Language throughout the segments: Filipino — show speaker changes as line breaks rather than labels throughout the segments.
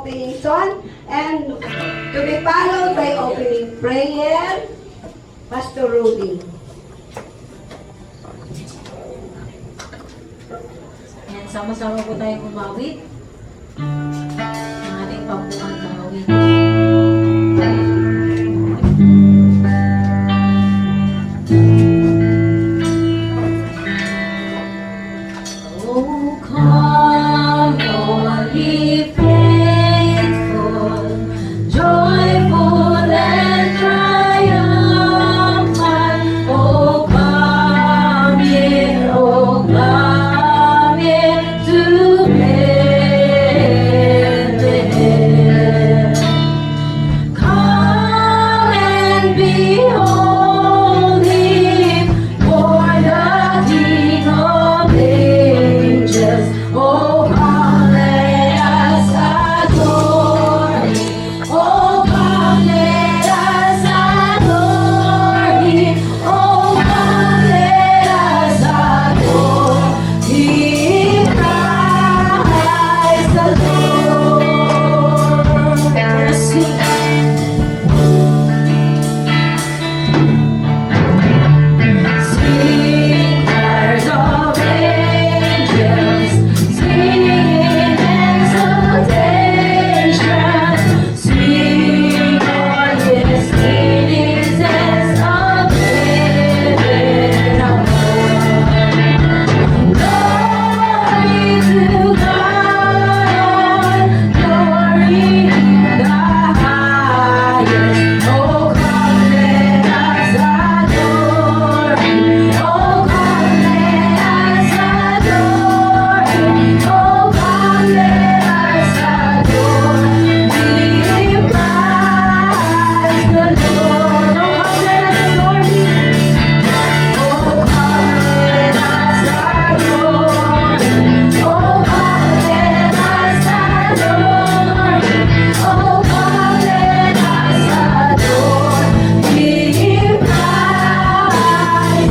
opening song and to be followed by opening prayer, Pastor Rudy.
Ayan, sama-sama po tayo kumawit ng ating pambuhan na awit. Oh, come, all ye faithful, joyful and triumphant. Oh, come ye to Bethlehem. Come and behold him, for the King of angels. Oh, come, let us adore him. Oh, come, let us adore him. Oh, come, let us adore him, Christ the Lord. Sing. Sing, choirs of angels, sing exaltation, sing, all ye citizens of heaven above. Glory to God, glory in the highest. Oh, come, let us adore him. Oh, come, let us adore him. Oh, come, let us adore him, Christ the Lord. Oh, come, let us adore him. Oh, come, let us adore him. Oh, come, let us adore him. Oh, come, let us adore him, Christ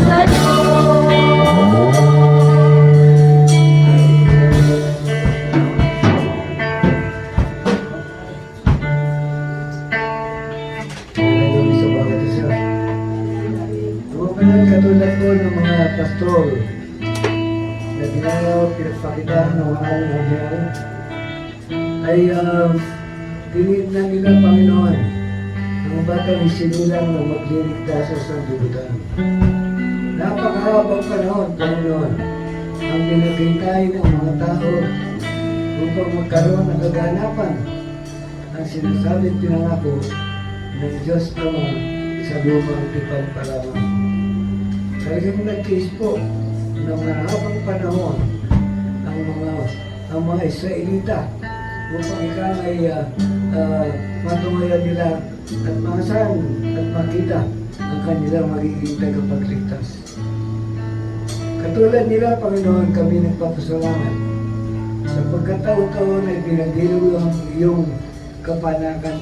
the
Hallelujah sa bawat isa. Mga katulad ko ng mga pastor na ginagawa, pinagpakitaan ng aling hangyan ay tinignan nila, Panginoon, ang batang isinilang na magliligtas sa sanlibutan. Napakahabang panahon, Panginoon, ang pinaghintay ng mga tao upang magkaroon ng kaganapan ang sinasabing pinangako ng Diyos Ama sa lumang tipan pa lamang. Talagang nagtiis po ng mahabang panahon ang mga Israelita upang ikaw ay matungayan nila at maasahan at makita ang kanilang magiging tagapagligtas. Katulad nila, Panginoon, kami nagpapasalamat sa pagkataon-taon ay pinagdiluang iyong kapanakan.